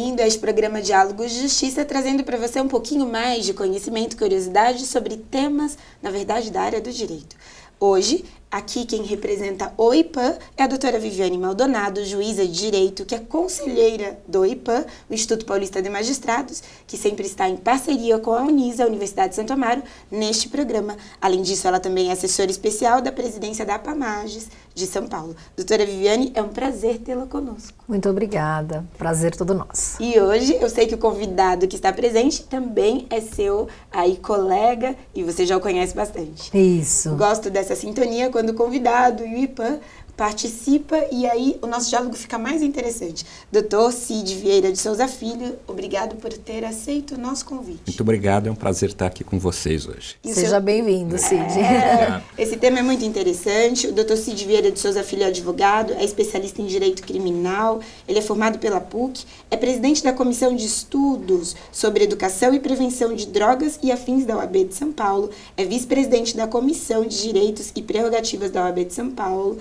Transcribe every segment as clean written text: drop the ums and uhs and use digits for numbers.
bem-vindo a este programa Diálogos de Justiça, trazendo para você um pouquinho mais de conhecimento e curiosidade sobre temas, na verdade, da área do direito. Hoje, aqui quem representa o IPAM é a doutora Viviane Maldonado, juíza de direito, que é conselheira do IPAM, o Instituto Paulista de Magistrados, que sempre está em parceria com a Unisa, a Universidade de Santo Amaro, neste programa. Além disso, ela também é assessora especial da presidência da APAMAGES de São Paulo. Doutora Viviane, é um prazer tê-la conosco. Muito obrigada, prazer todo nosso. E hoje, eu sei que o convidado que está presente também é seu aí colega e você já o conhece bastante. Isso. Gosto dessa sintonia quando o convidado e o IPAM participa e aí o nosso diálogo fica mais interessante. Doutor Cid Vieira de Souza Filho, obrigado por ter aceito o nosso convite. Muito obrigado, é um prazer estar aqui com vocês hoje. Seja bem-vindo, Cid. Esse tema é muito interessante. O doutor Cid Vieira de Souza Filho é advogado, é especialista em direito criminal, ele é formado pela PUC, é presidente da Comissão de Estudos sobre Educação e Prevenção de Drogas e Afins da OAB de São Paulo, é vice-presidente da Comissão de Direitos e Prerrogativas da OAB de São Paulo,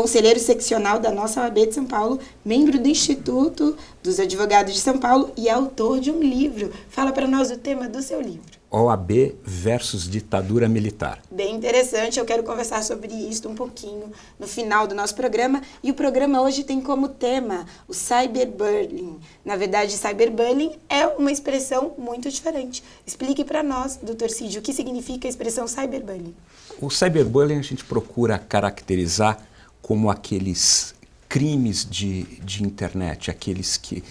conselheiro seccional da nossa OAB de São Paulo, membro do Instituto dos Advogados de São Paulo e autor de um livro. Fala para nós o tema do seu livro. OAB versus ditadura militar. Bem interessante, eu quero conversar sobre isso um pouquinho no final do nosso programa. E o programa hoje tem como tema o cyberbullying. Na verdade, cyberbullying é uma expressão muito diferente. Explique para nós, doutor Cid, o que significa a expressão cyberbullying. O cyberbullying a gente procura caracterizar como aqueles crimes de internet, aqueles que,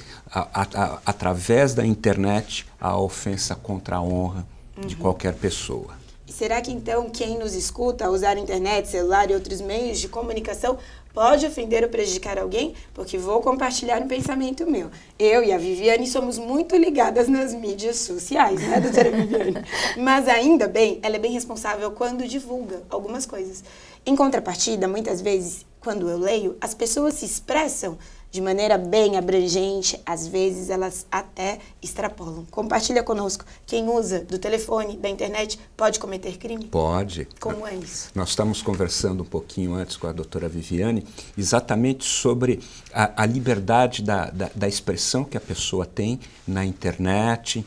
através da internet, a ofensa contra a honra de qualquer pessoa. E será que, então, quem nos escuta ao usar a internet, celular e outros meios de comunicação pode ofender ou prejudicar alguém? Porque vou compartilhar um pensamento meu. Eu e a Viviane somos muito ligadas nas mídias sociais, né, doutora Viviane? Mas, ainda bem, ela é bem responsável quando divulga algumas coisas. Em contrapartida, muitas vezes, quando eu leio, as pessoas se expressam de maneira bem abrangente, às vezes elas até extrapolam. Compartilha conosco, quem usa do telefone, da internet, pode cometer crime? Pode. Como é isso? Nós estamos conversando um pouquinho antes com a doutora Viviane, exatamente sobre a liberdade da expressão que a pessoa tem na internet,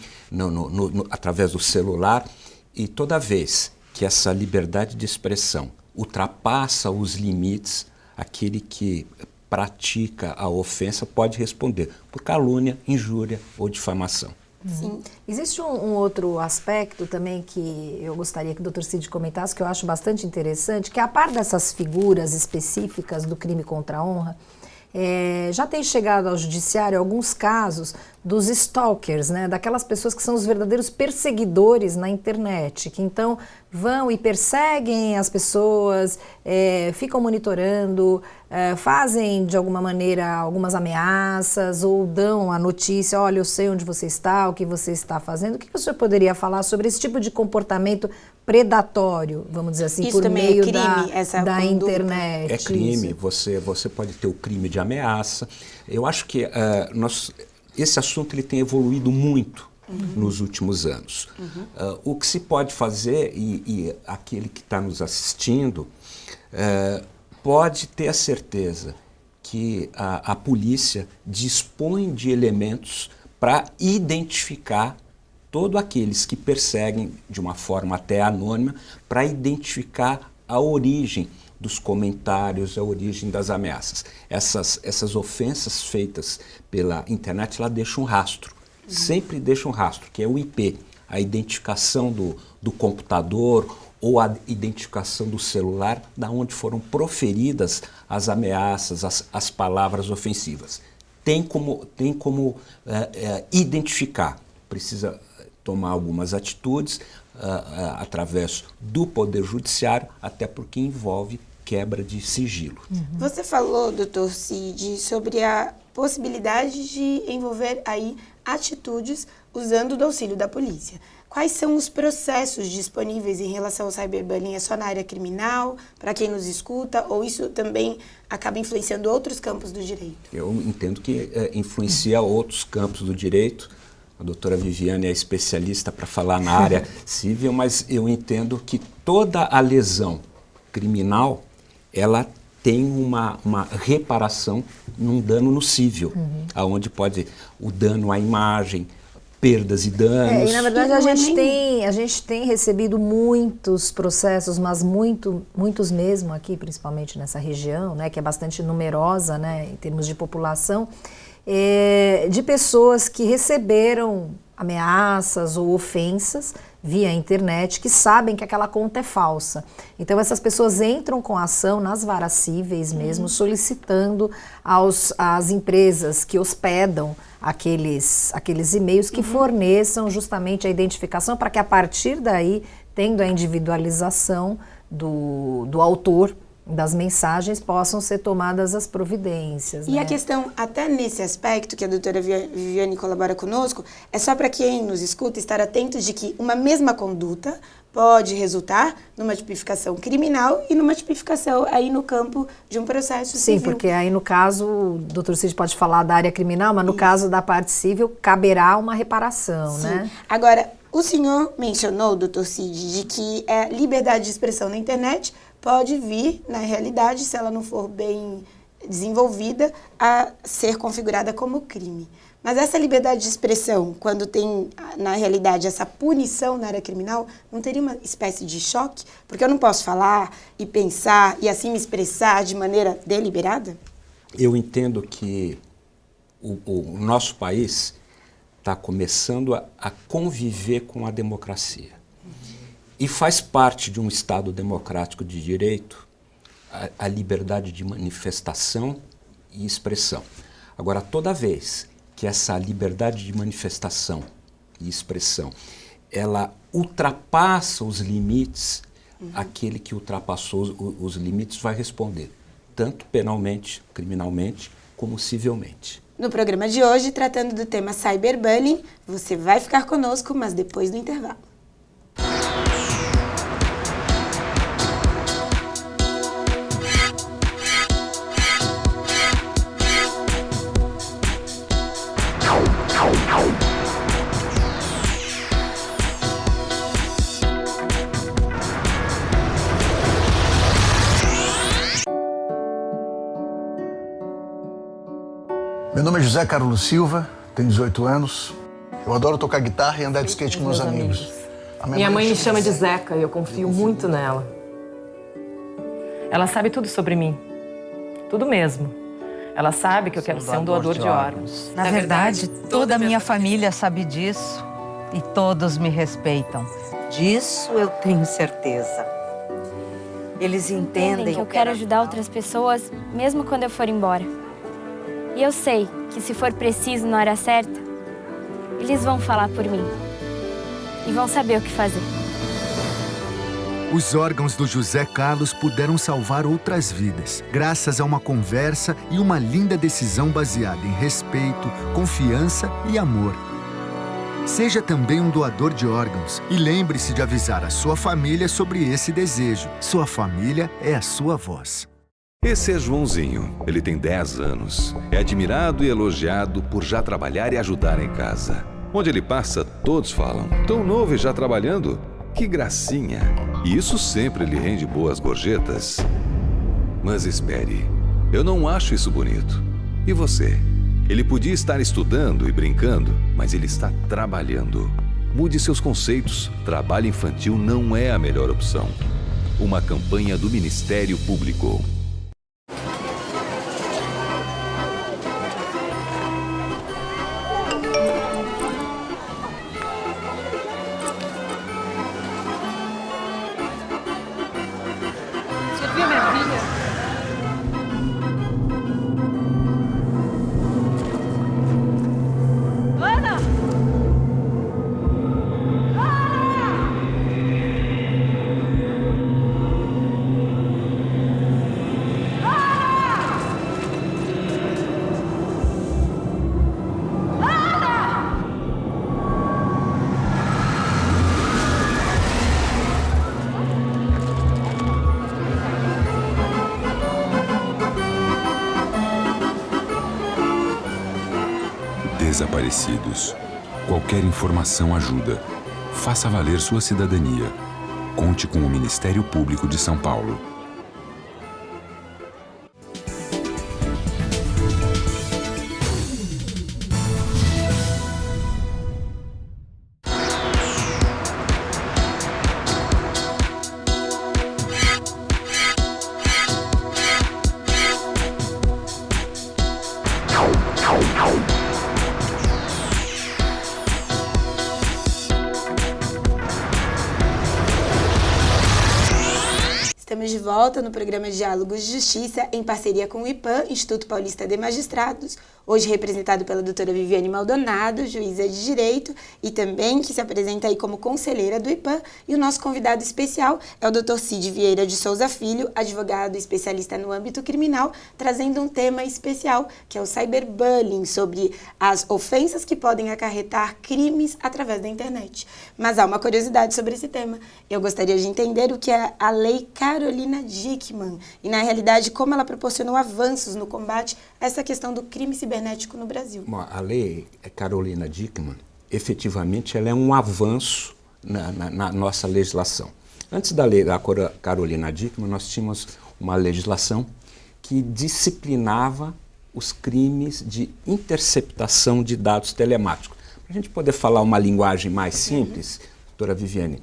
através do celular, e toda vez que essa liberdade de expressão ultrapassa os limites, aquele que pratica a ofensa pode responder por calúnia, injúria ou difamação. Sim. Existe um outro aspecto também que eu gostaria que o Dr. Cid comentasse, que eu acho bastante interessante, que a par dessas figuras específicas do crime contra a honra, já tem chegado ao judiciário alguns casos dos stalkers, né, daquelas pessoas que são os verdadeiros perseguidores na internet, que então vão e perseguem as pessoas, ficam monitorando, fazem de alguma maneira algumas ameaças ou dão a notícia, olha, eu sei onde você está, o que você está fazendo. O que o senhor poderia falar sobre esse tipo de comportamento predatório, vamos dizer assim, isso por meio crime, da internet? É crime, você pode ter o crime de ameaça. Eu acho que esse assunto ele tem evoluído muito nos últimos anos. O que se pode fazer, e aquele que está nos assistindo, pode ter a certeza que a polícia dispõe de elementos para identificar todos aqueles que perseguem de uma forma até anônima, para identificar a origem dos comentários, a origem das ameaças. Essas ofensas feitas pela internet, ela deixa um rastro, sempre deixa um rastro, que é o IP, a identificação do computador ou a identificação do celular, da onde foram proferidas as ameaças, as palavras ofensivas. Tem como identificar, precisa tomar algumas atitudes através do Poder Judiciário, até porque envolve quebra de sigilo. Você falou, doutor Cid, sobre a possibilidade de envolver aí atitudes usando do auxílio da polícia. Quais são os processos disponíveis em relação ao cyberbullying? É só na área criminal, para quem nos escuta, ou isso também acaba influenciando outros campos do direito? Eu entendo que influencia outros campos do direito. A doutora Viviane é especialista para falar na área civil, mas eu entendo que toda a lesão criminal, ela tem uma reparação num dano nocível, aonde pode o dano à imagem, perdas e danos. E na verdade a gente tem recebido muitos processos, mas muitos mesmo aqui, principalmente nessa região, né, que é bastante numerosa, né, em termos de população, de pessoas que receberam ameaças ou ofensas via internet, que sabem que aquela conta é falsa. Então essas pessoas entram com ação nas varas cíveis mesmo, solicitando às empresas que hospedam aqueles e-mails que forneçam justamente a identificação, para que a partir daí, tendo a individualização do autor das mensagens, possam ser tomadas as providências. E a questão, até nesse aspecto que a doutora Viviane colabora conosco, é só para quem nos escuta estar atento de que uma mesma conduta pode resultar numa tipificação criminal e numa tipificação aí no campo de um processo civil. Sim, porque aí no caso, o doutor Cid pode falar da área criminal, mas no caso da parte civil, caberá uma reparação, né? Agora, o senhor mencionou, doutor Cid, de que a liberdade de expressão na internet pode vir, na realidade, se ela não for bem desenvolvida, a ser configurada como crime. Mas essa liberdade de expressão, quando tem, na realidade, essa punição na área criminal, não teria uma espécie de choque? Porque eu não posso falar e pensar e assim me expressar de maneira deliberada? Eu entendo que o nosso país está começando a conviver com a democracia. E faz parte de um Estado democrático de direito a liberdade de manifestação e expressão. Agora, toda vez que essa liberdade de manifestação e expressão, ela ultrapassa os limites, aquele que ultrapassou os limites vai responder, tanto penalmente, criminalmente, como civilmente. No programa de hoje, tratando do tema cyberbullying, você vai ficar conosco, mas depois do intervalo. Meu nome é José Carlos Silva, tenho 18 anos. Eu adoro tocar guitarra e andar de skate com meus amigos. Minha mãe me chama de Zeca e eu confio muito nela. Ela sabe tudo sobre mim. Tudo mesmo. Ela sabe que eu quero ser um doador de órgãos. Na verdade, toda a minha família sabe disso e todos me respeitam. Disso eu tenho certeza. Eles entendem que eu quero ajudar outras pessoas, mesmo quando eu for embora. E eu sei que se for preciso na hora certa, eles vão falar por mim. E vão saber o que fazer. Os órgãos do José Carlos puderam salvar outras vidas, graças a uma conversa e uma linda decisão baseada em respeito, confiança e amor. Seja também um doador de órgãos e lembre-se de avisar a sua família sobre esse desejo. Sua família é a sua voz. Esse é Joãozinho. Ele tem 10 anos. É admirado e elogiado por já trabalhar e ajudar em casa. Onde ele passa, todos falam: tão novo e já trabalhando? Que gracinha! E isso sempre lhe rende boas gorjetas. Mas espere, eu não acho isso bonito. E você? Ele podia estar estudando e brincando, mas ele está trabalhando. Mude seus conceitos. Trabalho infantil não é a melhor opção. Uma campanha do Ministério Público. Desaparecidos. Qualquer informação ajuda. Faça valer sua cidadania. Conte com o Ministério Público de São Paulo. estamos de volta no programa Diálogos de Justiça, em parceria com o IPAM, Instituto Paulista de Magistrados, hoje representado pela doutora Viviane Maldonado, juíza de Direito, e também que se apresenta aí como conselheira do IPAM. E o nosso convidado especial é o doutor Cid Vieira de Souza Filho, advogado especialista no âmbito criminal, trazendo um tema especial, que é o cyberbullying, sobre as ofensas que podem acarretar crimes através da internet. Mas há uma curiosidade sobre esse tema. Eu gostaria de entender o que é a Lei Carolina Dickmann e, na realidade, como ela proporcionou avanços no combate a essa questão do crime cibernético no Brasil. Bom, a Lei Carolina Dickmann, efetivamente, ela é um avanço na nossa legislação. Antes da Lei da Carolina Dickmann, nós tínhamos uma legislação que disciplinava os crimes de interceptação de dados telemáticos. Para a gente poder falar uma linguagem mais simples, doutora Viviane,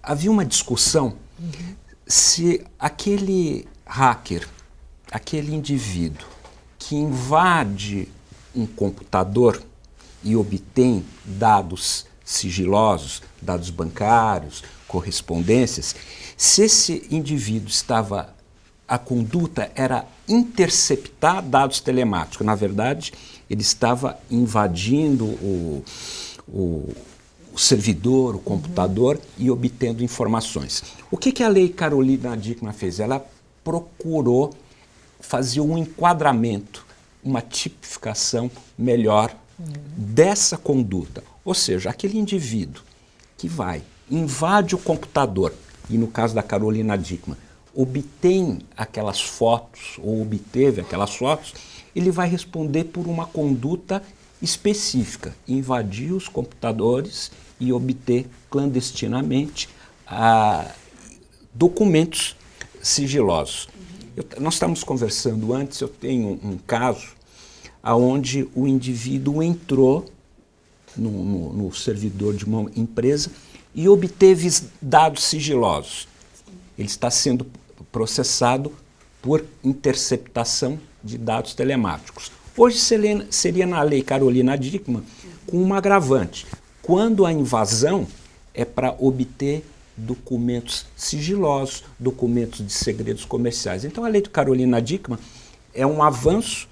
havia uma discussão se aquele hacker, aquele indivíduo que invade um computador e obtém dados sigilosos, dados bancários, correspondências, se esse indivíduo a conduta era interceptar dados telemáticos. Na verdade, ele estava invadindo o servidor, o computador e obtendo informações. O que a Lei Carolina Dickmann fez? Ela procurou fazer um enquadramento, uma tipificação melhor dessa conduta. Ou seja, aquele indivíduo que invade o computador, e no caso da Carolina Dickmann, obtém aquelas fotos, ou obteve aquelas fotos, ele vai responder por uma conduta específica, invadir os computadores e obter clandestinamente documentos sigilosos. Nós estávamos conversando antes, eu tenho um caso onde o indivíduo entrou no servidor de uma empresa e obteve dados sigilosos. Ele está sendo processado por interceptação de dados telemáticos. Hoje seria na Lei Carolina Dickmann com um agravante. Quando a invasão é para obter documentos sigilosos, documentos de segredos comerciais. Então a Lei Carolina Dickmann é um avanço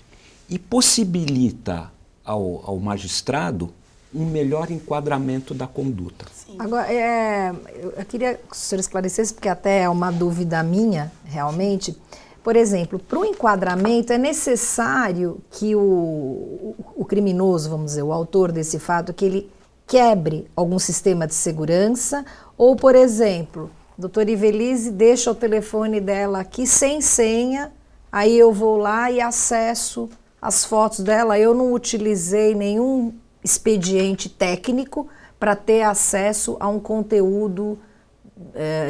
e possibilita ao magistrado um melhor enquadramento da conduta. Sim. Agora, eu queria que o senhor esclarecesse, porque até é uma dúvida minha, realmente. Por exemplo, para o enquadramento é necessário que o criminoso, vamos dizer, o autor desse fato, que ele quebre algum sistema de segurança, ou, por exemplo, a doutora Ivelise deixa o telefone dela aqui sem senha, aí eu vou lá e acesso as fotos dela, eu não utilizei nenhum expediente técnico para ter acesso a um conteúdo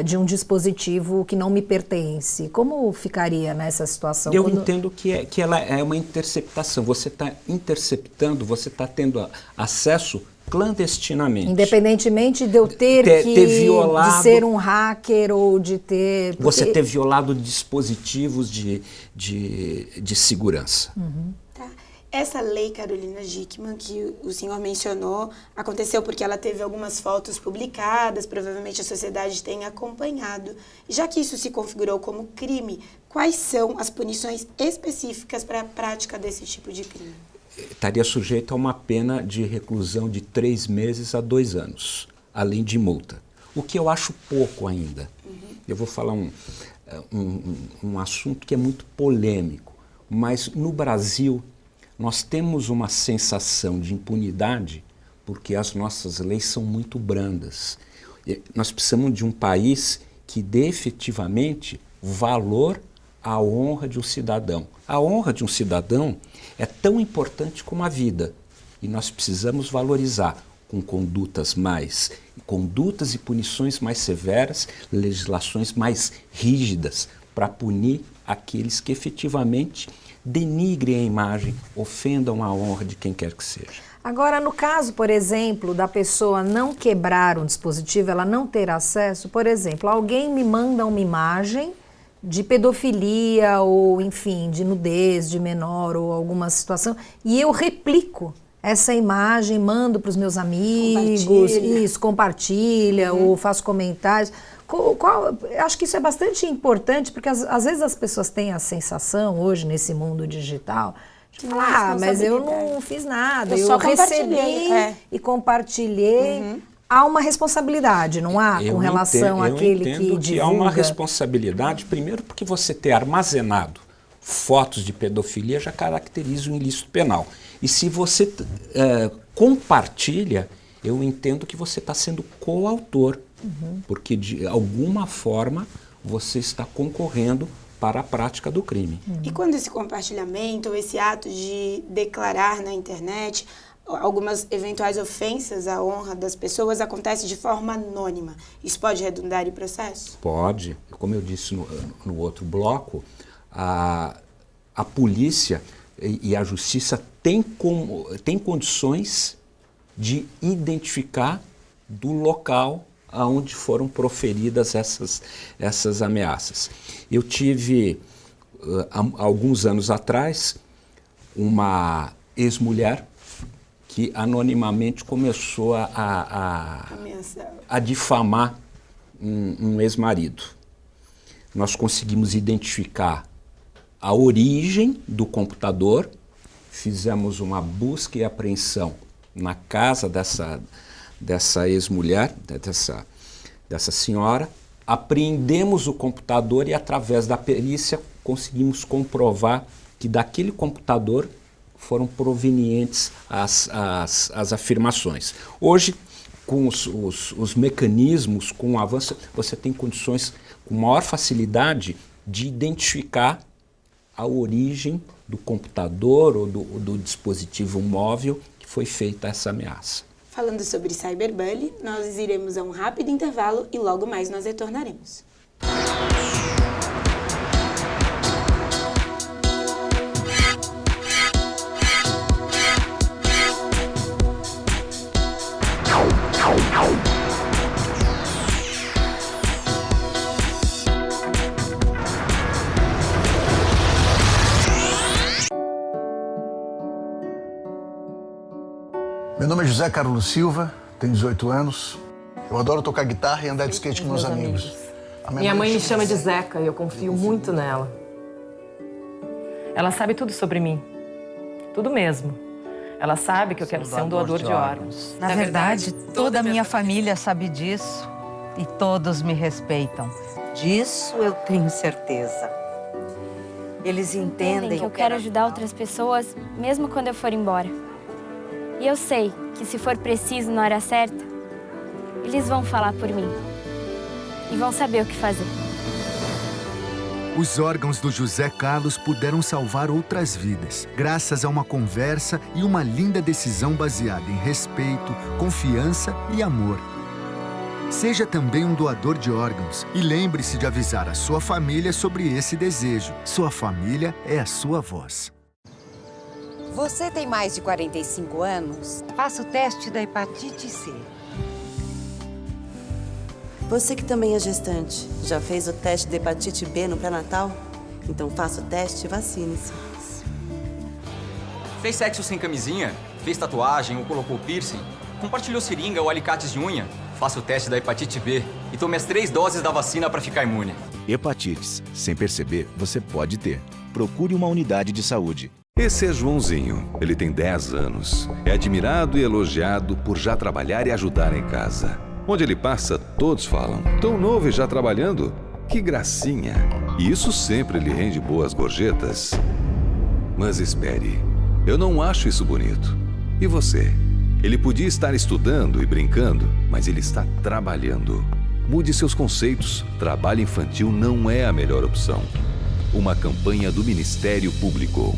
de um dispositivo que não me pertence. Como ficaria nessa situação? Eu entendo que ela é uma interceptação. Você está interceptando, você está tendo acesso clandestinamente. Independentemente de eu ter violado, de ser um hacker ou de ter... Você ter violado dispositivos de segurança. Tá. Essa Lei Carolina Dickmann que o senhor mencionou aconteceu porque ela teve algumas fotos publicadas, provavelmente a sociedade tem acompanhado. Já que isso se configurou como crime, quais são as punições específicas para a prática desse tipo de crime? Estaria sujeito a uma pena de reclusão de 3 meses a 2 anos, além de multa. O que eu acho pouco ainda. Eu vou falar um assunto que é muito polêmico, mas no Brasil nós temos uma sensação de impunidade porque as nossas leis são muito brandas. Nós precisamos de um país que dê efetivamente valor à honra de um cidadão. A honra de um cidadão é tão importante como a vida e nós precisamos valorizar com condutas e punições mais severas, legislações mais rígidas para punir aqueles que efetivamente denigrem a imagem, ofendam a honra de quem quer que seja. Agora, no caso, por exemplo, da pessoa não quebrar um dispositivo, ela não ter acesso, por exemplo, alguém me manda uma imagem de pedofilia ou, enfim, de nudez de menor ou alguma situação, e eu replico essa imagem, mando para os meus amigos, compartilha ou faço comentários. Acho que isso é bastante importante, porque às vezes as pessoas têm a sensação, hoje, nesse mundo digital, de mas eu não fiz nada, eu só recebi e compartilhei. Há uma responsabilidade, não há, com relação àquele que divulga? Que há uma responsabilidade, primeiro porque você ter armazenado fotos de pedofilia já caracteriza um ilícito penal. E se você compartilha, eu entendo que você está sendo coautor, porque de alguma forma você está concorrendo para a prática do crime. E quando esse compartilhamento, ou esse ato de declarar na internet algumas eventuais ofensas à honra das pessoas acontece de forma anônima, isso pode redundar em processo? Pode. Como eu disse no outro bloco, a polícia e a justiça têm condições de identificar do local aonde foram proferidas essas ameaças. Eu tive, há alguns anos atrás, uma ex-mulher que anonimamente começou a difamar um ex-marido. Nós conseguimos identificar a origem do computador, fizemos uma busca e apreensão na casa dessa ex-mulher, dessa senhora, apreendemos o computador e, através da perícia, conseguimos comprovar que daquele computador foram provenientes as afirmações. Hoje, com os mecanismos, com o avanço, você tem condições com maior facilidade de identificar a origem do computador ou do dispositivo móvel que foi feita essa ameaça. Falando sobre cyberbullying, nós iremos a um rápido intervalo e logo mais nós retornaremos. Meu nome é José Carlos Silva, tenho 18 anos. Eu adoro tocar guitarra e andar de skate com meus amigos. Minha mãe me chama de Zeca e eu confio muito nela. Ela sabe tudo sobre mim. Tudo mesmo. Ela sabe que eu quero ser um doador de órgãos. Na verdade, toda a minha família sabe disso e todos me respeitam. Disso eu tenho certeza. Eles entendem que eu quero ajudar outras pessoas, mesmo quando eu for embora. E eu sei que, se for preciso na hora certa, eles vão falar por mim. E vão saber o que fazer. Os órgãos do José Carlos puderam salvar outras vidas, graças a uma conversa e uma linda decisão baseada em respeito, confiança e amor. Seja também um doador de órgãos e lembre-se de avisar a sua família sobre esse desejo. Sua família é a sua voz. Você tem mais de 45 anos? Faça o teste da hepatite C. Você que também é gestante, já fez o teste de hepatite B no pré-natal? Então faça o teste e vacine-se. Fez sexo sem camisinha? Fez tatuagem ou colocou piercing? Compartilhou seringa ou alicates de unha? Faça o teste da hepatite B e tome as 3 doses da vacina para ficar imune. Hepatites. Sem perceber, você pode ter. Procure uma unidade de saúde. Esse é Joãozinho. Ele tem 10 anos. É admirado e elogiado por já trabalhar e ajudar em casa. Onde ele passa, todos falam: tão novo e já trabalhando? Que gracinha! E isso sempre lhe rende boas gorjetas. Mas espere, eu não acho isso bonito. E você? Ele podia estar estudando e brincando, mas ele está trabalhando. Mude seus conceitos. Trabalho infantil não é a melhor opção. Uma campanha do Ministério Público.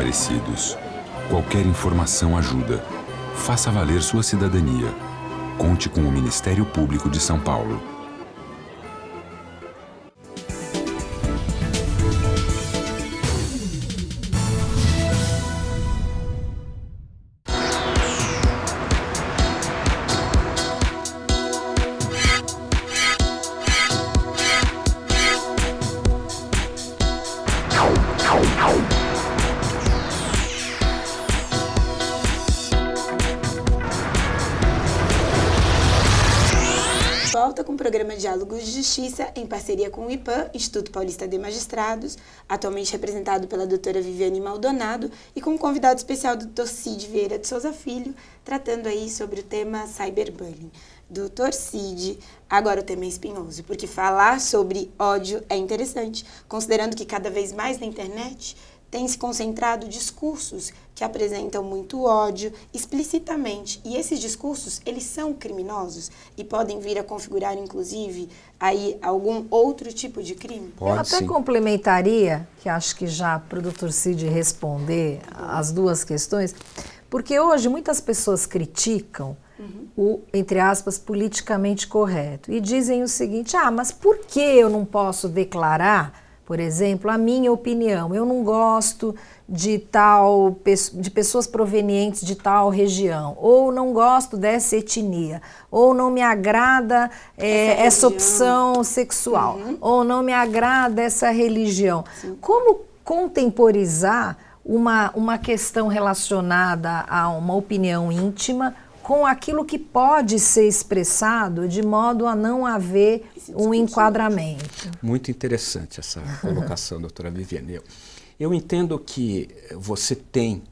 desaparecidos. Qualquer informação ajuda. Faça valer sua cidadania. Conte com o Ministério Público de São Paulo. Volta com o programa Diálogos de Justiça, em parceria com o IPAM, Instituto Paulista de Magistrados, atualmente representado pela doutora Viviane Maldonado, e com um convidado especial do Dr. Cid Vieira de Souza Filho, tratando aí sobre o tema cyberbullying. Dr. Cid, agora o tema é espinhoso, porque falar sobre ódio é interessante, considerando que cada vez mais na internet tem se concentrado discursos que apresentam muito ódio explicitamente. E esses discursos, eles são criminosos e podem vir a configurar, inclusive, aí algum outro tipo de crime? Eu até complementaria, que acho que já para o Dr. Cid responder as duas questões, porque hoje muitas pessoas criticam o, entre aspas, politicamente correto e dizem o seguinte: mas por que eu não posso declarar, por exemplo, a minha opinião? Eu não gosto de pessoas provenientes de tal região, ou não gosto dessa etnia, ou não me agrada essa opção sexual, ou não me agrada essa religião. Sim. Como contemporizar uma questão relacionada a uma opinião íntima com aquilo que pode ser expressado de modo a não haver um enquadramento? Muito interessante essa colocação, doutora Viviane. Eu entendo que você tem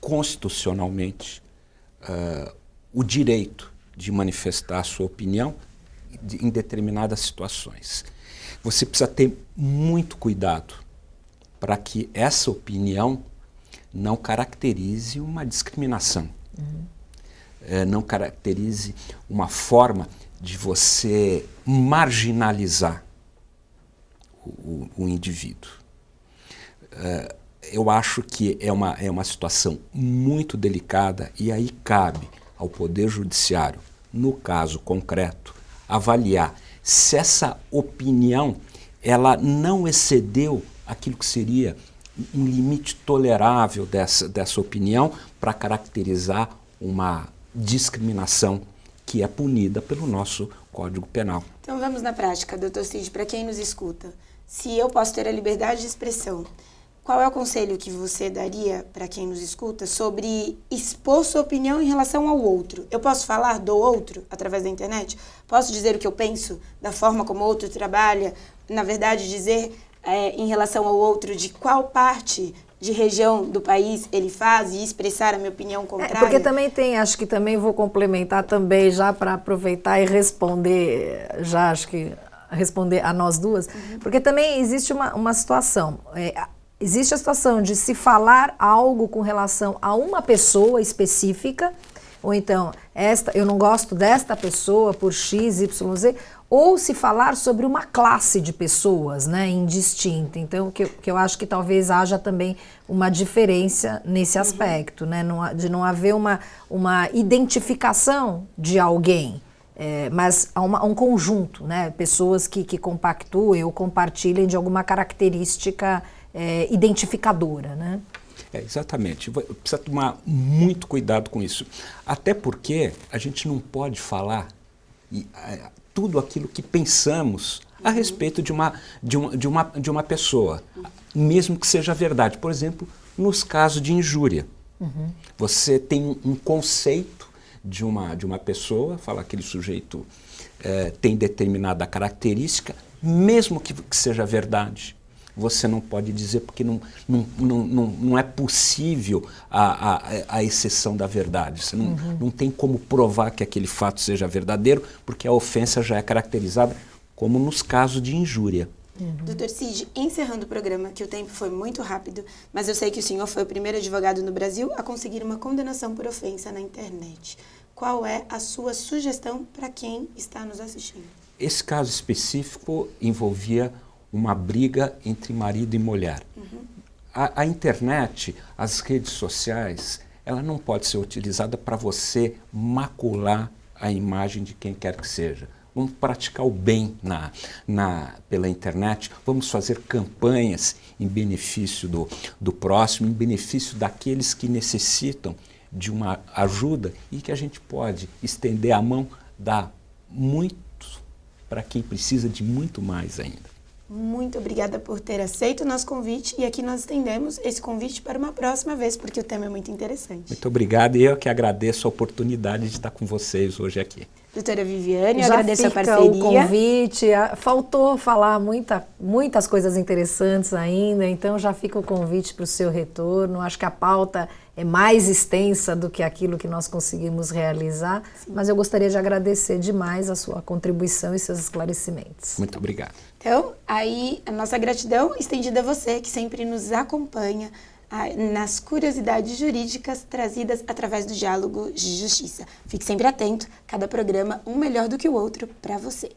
constitucionalmente o direito de manifestar a sua opinião em determinadas situações. Você precisa ter muito cuidado para que essa opinião não caracterize uma discriminação. Não caracterize uma forma de você marginalizar o indivíduo. Eu acho que é uma situação muito delicada e aí cabe ao Poder Judiciário, no caso concreto, avaliar se essa opinião ela não excedeu aquilo que seria um limite tolerável dessa opinião para caracterizar uma discriminação que é punida pelo nosso Código Penal. Então vamos na prática, doutor Cid, para quem nos escuta. Se eu posso ter a liberdade de expressão, qual é o conselho que você daria para quem nos escuta sobre expor sua opinião em relação ao outro? Eu posso falar do outro através da internet? Posso dizer o que eu penso da forma como o outro trabalha? Na verdade, dizer em relação ao outro de qual parte de região do país ele faz e expressar a minha opinião contrária? Porque também tem, acho que também vou complementar também já para aproveitar e responder, já acho que responder a nós duas, porque também existe uma situação, existe a situação de se falar algo com relação a uma pessoa específica, ou então, eu não gosto desta pessoa por X, Y, Z, ou se falar sobre uma classe de pessoas, né, indistinta. Então, que eu acho que talvez haja também uma diferença nesse aspecto, né, de não haver uma identificação de alguém, mas há um conjunto, né, pessoas que compactuem ou compartilhem de alguma característica identificadora, né? Exatamente. Precisa tomar muito cuidado com isso. Até porque a gente não pode falar tudo aquilo que pensamos a respeito de uma pessoa, mesmo que seja verdade. Por exemplo, nos casos de injúria. Você tem um conceito de uma pessoa, fala que aquele sujeito tem determinada característica, mesmo que seja verdade. Você não pode dizer porque não é possível a exceção da verdade. Você não tem como provar que aquele fato seja verdadeiro, porque a ofensa já é caracterizada como nos casos de injúria. Doutor Cid, encerrando o programa, que o tempo foi muito rápido, mas eu sei que o senhor foi o primeiro advogado no Brasil a conseguir uma condenação por ofensa na internet. Qual é a sua sugestão para quem está nos assistindo? Esse caso específico envolvia uma briga entre marido e mulher. a internet, as redes sociais, ela não pode ser utilizada para você macular a imagem de quem quer que seja. Vamos praticar o bem pela internet, vamos fazer campanhas em benefício do próximo, em benefício daqueles que necessitam de uma ajuda e que a gente pode estender a mão, dar muito para quem precisa de muito mais ainda. Muito obrigada por ter aceito o nosso convite e aqui nós estendemos esse convite para uma próxima vez, porque o tema é muito interessante. Muito obrigado e eu que agradeço a oportunidade de estar com vocês hoje aqui. Doutora Viviane, eu Já agradeço a fica parceria. o convite, faltou falar muitas coisas interessantes ainda, então já fica o convite para o seu retorno. Acho que a pauta é mais extensa do que aquilo que nós conseguimos realizar, mas eu gostaria de agradecer demais a sua contribuição e seus esclarecimentos. Muito obrigado. Então, aí a nossa gratidão estendida a você, que sempre nos acompanha nas curiosidades jurídicas trazidas através do diálogo de justiça. Fique sempre atento, cada programa um melhor do que o outro para você.